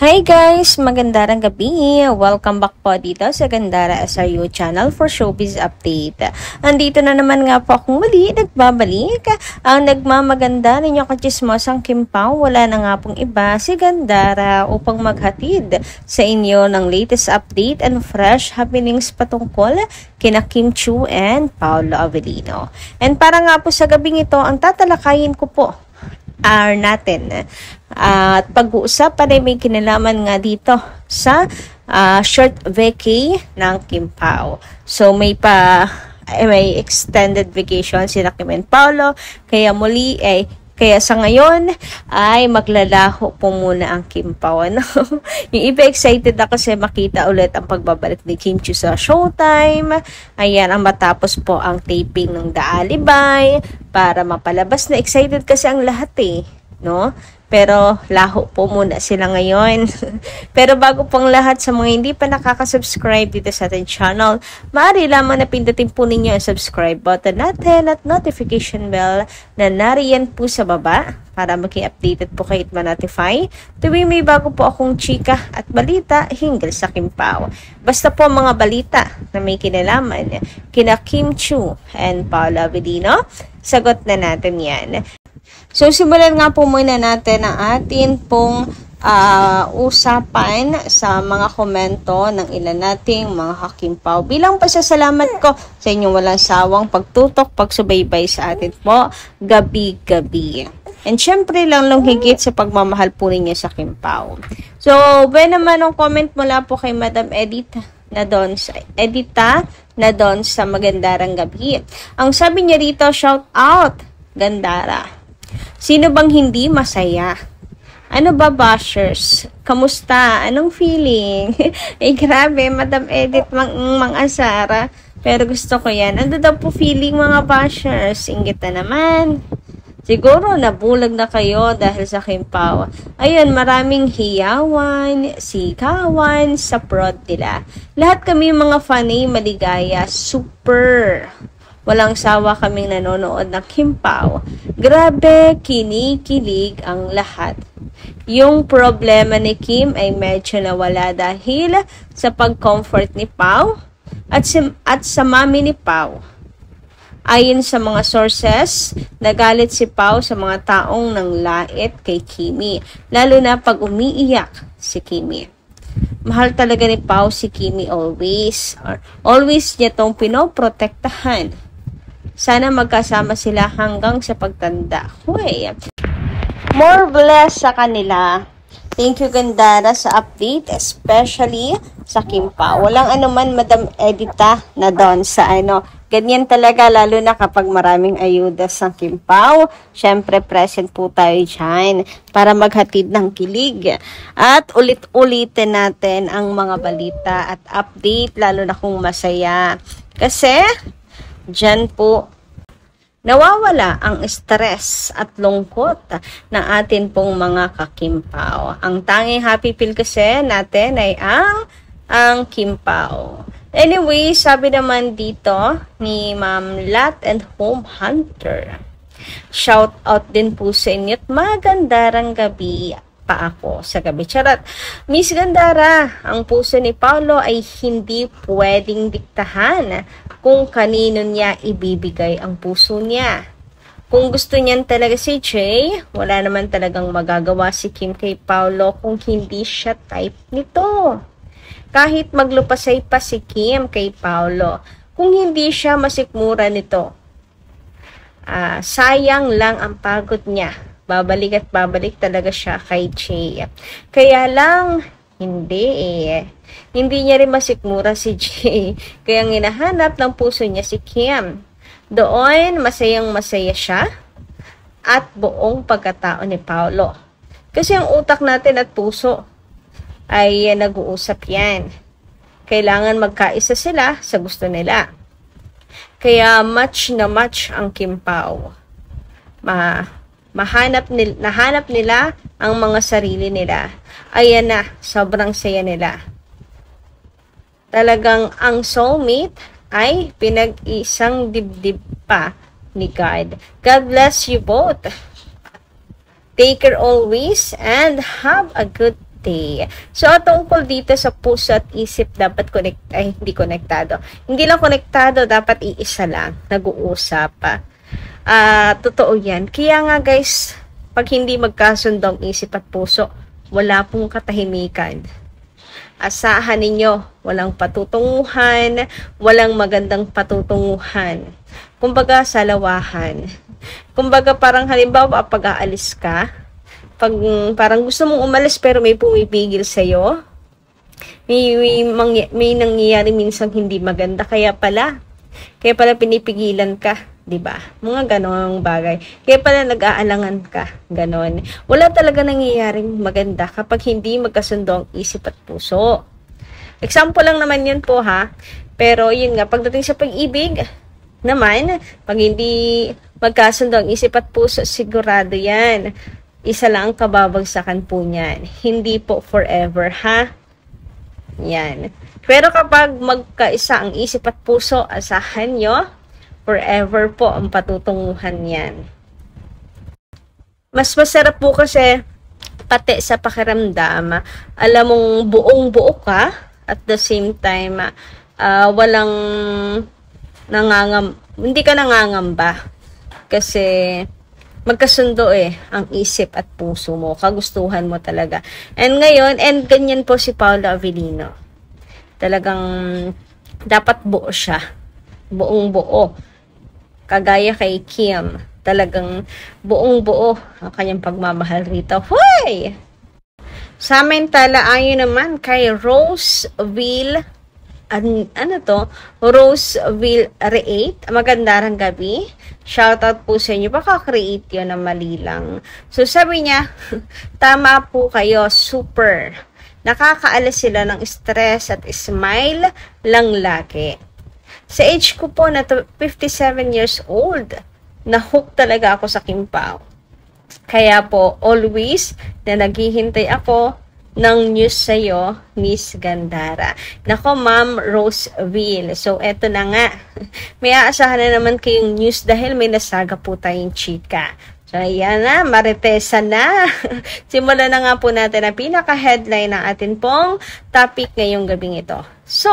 Hi guys! Magandang gabi! Welcome back po dito sa Gandara SRU channel for Showbiz Update. Andito na naman nga po akong muli, nagbabalik. Ang nagmamaganda ninyo kachismosang Kim Pao, wala na nga pong iba si Gandara upang maghatid sa inyo ng latest update and fresh happenings patungkol kina Kim Chiu and Paolo Avellino. And para nga po sa gabing ito, ang tatalakayin ko po natin at pag-uusapan ay may kinalaman nga dito sa short vacay ng Kim Pao. So may extended vacation sila Kim and Paolo, kaya muli kaya sa ngayon ay maglalaho po muna ang Kim Pao. Ano? Yung iba excited na kasi makita ulit ang pagbabalik ni Kim Chiu sa Showtime. Ayan, ang matapos po ang taping ng The Alibay para mapalabas na. Excited kasi ang lahat no? Pero laho po muna sila ngayon. Pero bago pong lahat, sa mga hindi pa nakaka-subscribe dito sa ating channel, maaari lamang na pindutin po ninyo ang subscribe button natin at notification bell na nariyan po sa baba para maging updated po kayo at ma-notify tuwing may bago po akong chika at balita hinggil sa Kim Pao. Basta po mga balita na may kinalaman kina Kim Chiu and Paolo Avellino, sagot na natin yan. So, simulan nga po muna natin ang atin pong usapan sa mga komento ng ilan nating mga Kim Pao. Bilang pasasalamat ko sa inyong walang sawang pagtutok, pagsubaybay sa atin po, gabi-gabi. And syempre lang higit sa pagmamahal po ninyo sa Kim Pao. So, naman ang comment mula po kay Madam Edita na doon sa Magandarang Gabi. Ang sabi niya rito, shout out, Gandara. Sino bang hindi masaya? Ano ba, bashers? Kamusta? Anong feeling? Grabe, Madam Edit, mang asara. Pero gusto ko yan. Ano daw po feeling, mga bashers? Inggit na naman. Siguro, nabulag na kayo dahil sa Kim Pao. Ayun, maraming hiyawan, sigawan sa prod nila. Lahat kami mga fanay maligaya. Super! Walang sawa kaming nanonood ng Kim Pao. Grabe, kinikilig ang lahat. Yung problema ni Kim ay medyo nawala dahil sa pag-comfort ni Pao at sa mami ni Pao. Ayon sa mga sources, nagalit si Pao sa mga taong nanglait kay Kimi, lalo na pag umiiyak si Kimi. Mahal talaga ni Pao si Kimi always. Always niya tong pinoprotektahan. Sana magkasama sila hanggang sa pagtanda. Huwag. More bless sa kanila. Thank you, Gandara, sa update, especially sa Kim Pao. Walang anuman, Madam Edita, na doon sa ganyan talaga, lalo na kapag maraming ayuda sa Kim Pao. Syempre, present po tayo dyan para maghatid ng kilig. At ulit-ulitin natin ang mga balita at update, lalo na kung masaya. Kasi diyan po nawawala ang stress at lungkot ng atin pong mga ka-Kim Pao. Ang tanging happy feel kasi natin ay ang Kim Pao. Anyway, sabi naman dito ni Ma'am Lat and Home Hunter, shout out din po sa inyo at magandarang gabi pa ako sa gabi. Charat. Miss Gandara, ang puso ni Paolo ay hindi pwedeng diktahan kung kanino niya ibibigay ang puso niya. Kung gusto niyan talaga si Jay, wala naman talagang magagawa si Kim kay Paolo kung hindi siya type nito. Kahit maglupasay pa si Kim kay Paolo, kung hindi siya masikmura nito, sayang lang ang pagod niya. Babalik at babalik talaga siya kay Jay. Kaya lang, hindi niya rin masikmura si Jay. Kaya ang hinahanap ng puso niya si Kim. Doon, masayang-masaya siya at buong pagkatao ni Paolo. Kasi ang utak natin at puso ay nag-uusap yan. Kailangan magkaisa sila sa gusto nila. Kaya match na match ang Kim Pao. Nahanap nila ang mga sarili nila. Ayan na, sobrang saya nila. Talagang ang soulmate ay pinag-isang dibdib pa ni God. God bless you both. Take care always and have a good birthday. So, tungkol dito sa puso at isip, dapat hindi konektado. Hindi lang konektado, dapat iisa lang, nag-uusap. Totoo yan. Kaya nga guys, pag hindi magkasundo ang isip at puso, wala pong katahimikan. Asahan ninyo, walang patutunguhan, walang magandang patutunguhan. Kumbaga, salawahan. Kumbaga, parang halimbawa, pag aalis ka, parang gusto mong umalis pero may pumipigil sa'yo, may nangyayari minsan hindi maganda, kaya pala pinipigilan ka, 'di ba? Mga ganong bagay. Kaya pala nag-aalangan ka, ganon. Wala talaga nangyayaring maganda kapag hindi magkasundo ang isip at puso. Example lang naman 'yun po ha. Pero yun nga, pagdating sa pag-ibig naman, pag hindi magkasundo ang isip at puso, sigurado 'yan. Isa lang ang kababagsakan po niyan. Hindi po forever, ha? Yan. Pero kapag magkaisa ang isip at puso, asahan nyo, forever po ang patutunguhan yan. Mas masarap po kasi, pati sa pakiramdam, alam mong buong-buo ka, at the same time, hindi ka nangangamba. Kasi, magkasundo ang isip at puso mo, kagustuhan mo talaga. And ngayon, ganyan po si Paolo Avellino. Talagang dapat buo siya. Buong buo. Kagaya kay Kim. Talagang buong buo ang kanyang pagmamahal rito. Hoy! Samantala, ayon naman kay Roseville Roseville Reate. Magandang gabi. Shoutout po sa inyo. Baka create yun na mali lang. So, sabi niya, tama po kayo. Super. Nakakaalis sila ng stress at smile lang lagi. Sa age ko po na 57 years old, na-hook talaga ako sa Kim Pao. Kaya po, always na naghihintay ako ng news sa'yo, Miss Gandara. Nako, Ma'am Roseville. So, eto na nga. May aasahan na naman kayong news dahil may nasaga po tayong chika. So, ayan na. Maritesa na. Simulan na nga po natin ang pinaka-headline ng atin pong topic ngayong gabing ito. So,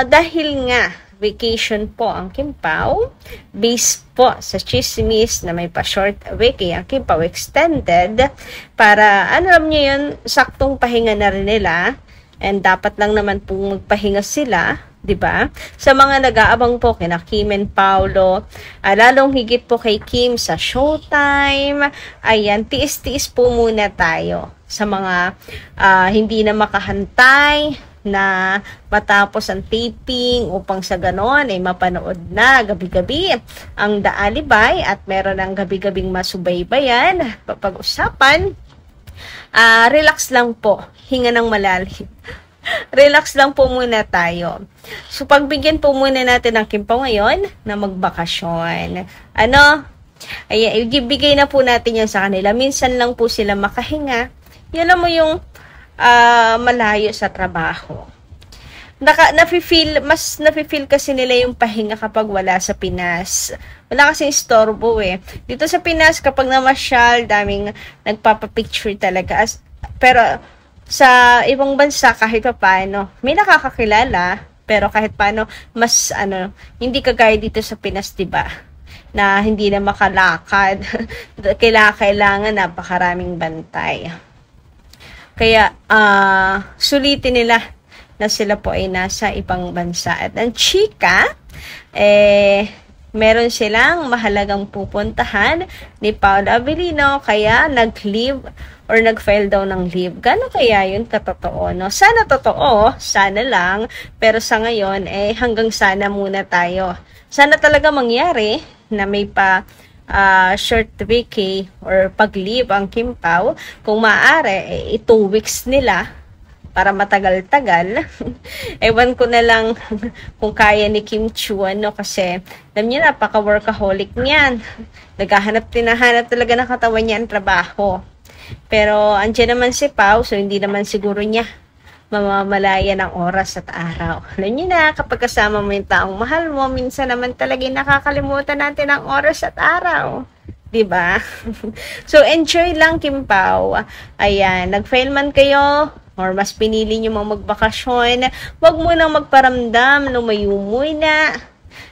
dahil nga, vacation po ang Kim Pao, based po sa chismis na may pa-short vacay ang Kim Pao extended para, alam niyo yun, saktong pahinga na rin nila and dapat lang naman pong magpahinga sila, di ba? Sa mga nag-aabang po kina Kim and Paolo, lalong higit po kay Kim sa Showtime, ayan, tiis-tiis po muna tayo sa mga hindi na makahantay na matapos ang taping upang sa ganon ay mapanood na gabi-gabi ang The Alibay at meron ng gabi-gabing masubaybayan, papag-usapan. Relax lang po, hinga ng malalim. Relax lang po muna tayo. So, pagbigyan po muna natin ng Kim Pao ngayon na magbakasyon. Ay, ibigay na po natin yan sa kanila. Minsan lang po sila makahinga. Yan mo yung malayo sa trabaho. Mas nafe-feel kasi nila yung pahinga kapag wala sa Pinas. Wala kasi istorbo Dito sa Pinas, kapag namasyal, daming nagpapapicture talaga. Pero sa ibang bansa, kahit pa paano, may nakakakilala. Pero kahit paano, mas hindi kagaya dito sa Pinas, diba? Na hindi na makalakad. Kailangan napakaraming bantay. Kaya, sulitin nila na sila po ay nasa ibang bansa. At ang chika, meron silang mahalagang pupuntahan ni Paolo Avellino, kaya nag-leave or nag-file daw ng leave. Gano'n kaya yun katotoo, no? Sana totoo, sana lang, pero sa ngayon, hanggang sana muna tayo. Sana talaga mangyari na may short vacay or pag-leave ang Kim Pao. Kung maaari, 2 weeks nila para matagal-tagal. Ewan ko na lang kung kaya ni Kim Chu, kasi alam niyo, napaka-workaholic niyan. Tinahanap talaga ng katawan niya ang trabaho. Pero andyan naman si Pao, so hindi naman siguro niya mamamalaya ng oras at araw. Alam niyo na, kapag kasama mo yung taong mahal mo, minsan naman talaga nakakalimutan natin ang oras at araw. 'Diba? So, enjoy lang, Kim Pao. Ayan, nag-fail man kayo, or mas pinili nyo magbakasyon, wag mo nang magparamdam, lumayo muna.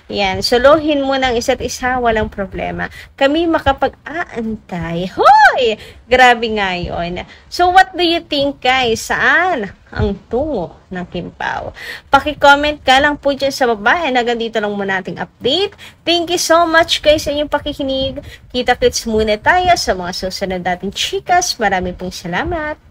Yan, solohin mo ng isa't isa, walang problema. Kami makapag-aantay. Hoy! Grabe nga yun. So, what do you think, guys? Saan ang tungo ng Kim Pao? Paki-comment ka lang po dyan sa baba. And hanggang dito lang muna ating update. Thank you so much, guys, sa inyong pakikinig. Kita-kits muna tayo sa mga susunod nating chikas. Marami pong salamat.